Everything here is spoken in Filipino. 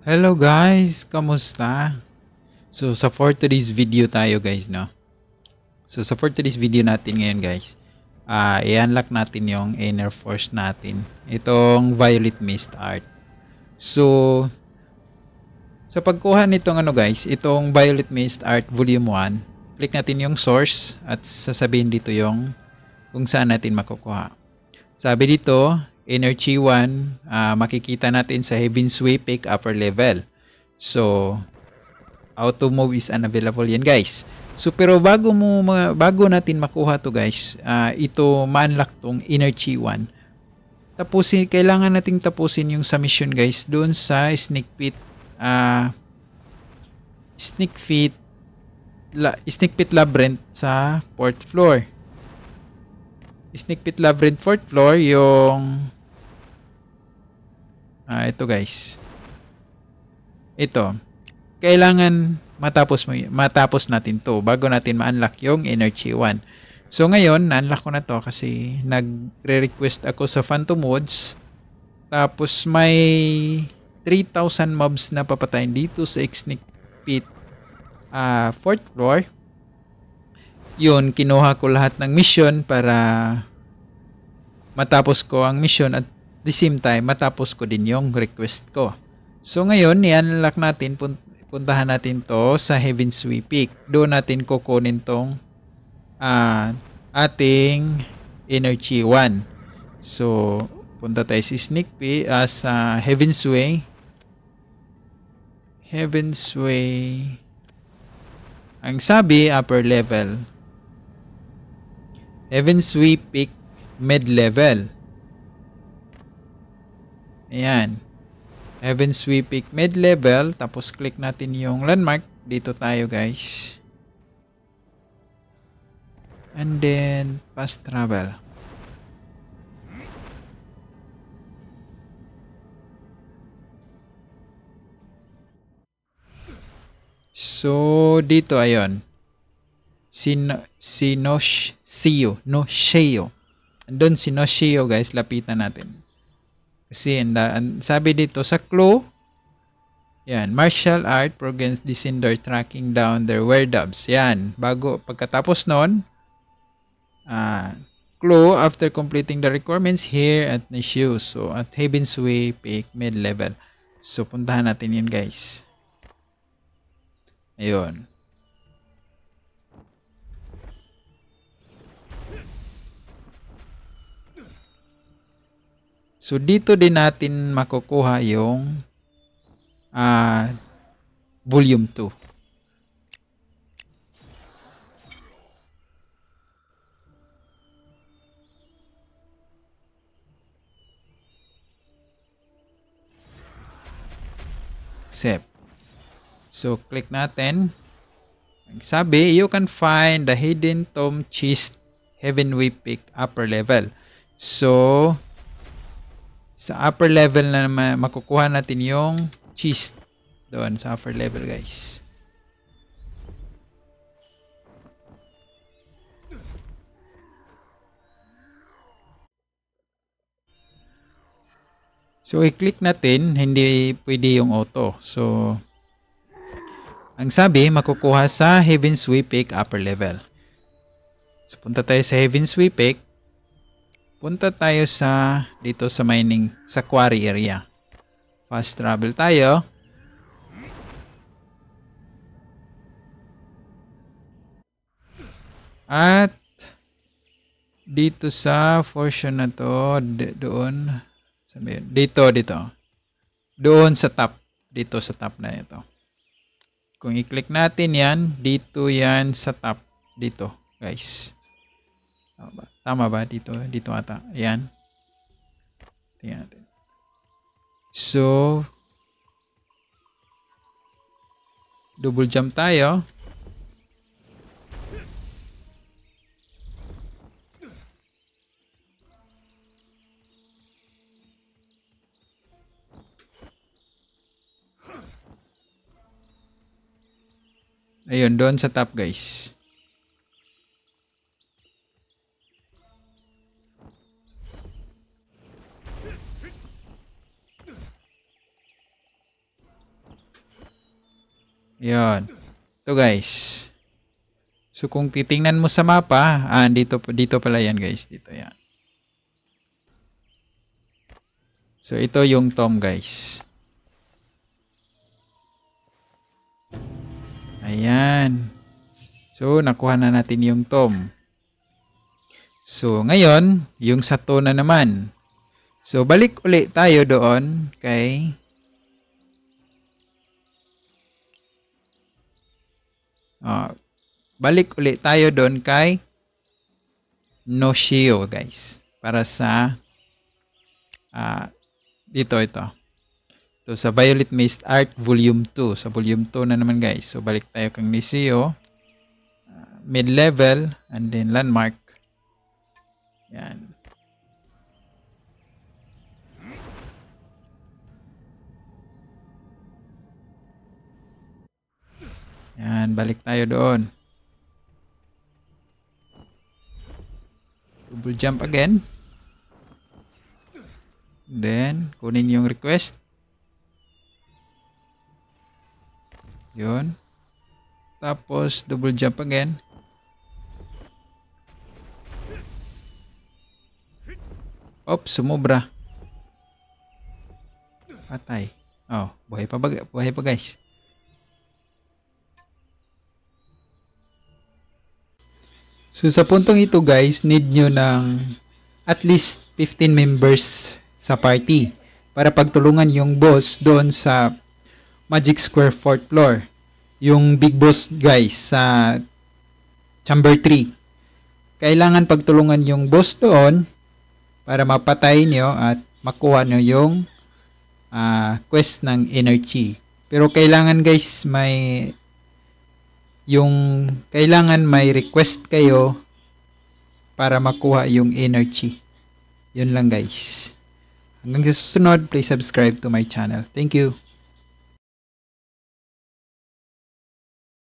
Hello guys, kamusta? So for today's video tayo guys, no? So for today's video natin ngayon guys, i-unlock natin yung inner force natin. Itong Violet Mist Art. So sa pagkuha nitong guys, itong Violet Mist Art Volume 1, click natin yung source at sasabihin dito yung kung saan natin makukuha. Sabi dito, Inner Chi 1, makikita natin sa Heaven's Way Peak upper level. So auto move is unavailable yan guys. So pero bago natin makuha to guys, ito ma-unlock tong Inner Chi 1. Kailangan nating tapusin yung submission guys doon sa Snake Pit Labyrinth sa 4th floor. Snake Pit Labyrinth 4th floor yung ito guys. Ito. Kailangan matapos natin to bago natin ma-unlock yung Inner Chi 1. So ngayon, na-unlock ko na to kasi nagre-request ako sa Phantom Woods. Tapos may 3,000 mobs na papatayin dito sa Snake Pit 4th floor. Yun, kinuha ko lahat ng mission para matapos ko ang mission at the same time matapos ko din yung request ko. So ngayon, i-unlock natin, puntahan natin to sa Heaven's Way Peak. Doon natin kukunin tong ating Inner Chi 1. So punta tayo sa Snake Pit sa Heaven's Way. Heaven's Way. Ang sabi, upper level. Heaven's Way Peak mid-level. Ayan. Heaven's Way Peak mid-level. Tapos click natin yung landmark. Dito tayo guys. And then fast travel. So dito ayon. Nosheo. Andun si Nosheo guys. Lapitan natin. Kasi sabi dito sa clue, yan, martial art programs descender tracking down their were-dubs. Yan, pagkatapos nun, clue after completing the requirements here at Nishio. So at Heaven's Way Peak mid-level. So puntahan natin yun guys. Ayun. So dito din natin makukuha yung volume 2. Save. So click natin. Sabi, you can find the hidden tomb chest Heavenly Peak upper level. So sa upper level na makukuha natin yung chest doon sa upper level guys. So i-click natin, hindi pwede yung auto. So ang sabi, makukuha sa Heaven's Way Peak upper level. So punta tayo sa Heaven's Way Peak. Punta tayo dito sa mining, sa quarry area. Fast travel tayo. At dito sa portion na to, doon, sabi, dito. Doon sa top, dito sa top na ito. Kung i-click natin yan, dito yan sa top, dito, guys. Tama ba? Dito ata. Ayan. Tingnan natin. So, double jump tayo. Ayun, doon sa top guys. Yun. Ito guys. So kung titingnan mo sa mapa, dito pala yan guys. Dito yan. So ito yung tomb guys. Ayan. So nakuha na natin yung tomb. So ngayon, yung sato na naman. So balik uli tayo doon kay balik uli tayo doon kay Noshio guys. Para sa ito. So sa Violet Mist Art Volume 2. Sa Volume 2 na naman guys. So balik tayo kang Noshio. Mid-level and then landmark. Yan. Yan, balik tayo doon. Double jump again. Then, kunin yung request. Yun. Tapos, double jump again. Oops, sumobra. Patay. Oh, buhay pa guys. So sa puntong ito guys, need nyo ng at least 15 members sa party para pagtulungan yung boss doon sa Magic Square 4th floor. Yung big boss guys sa Chamber 3. Kailangan pagtulungan yung boss doon para mapatay nyo at makuha nyo yung quest ng energy. Pero kailangan guys kailangan may request kayo para makuha yung energy. Yun lang guys. Hanggang sa susunod, please subscribe to my channel. Thank you.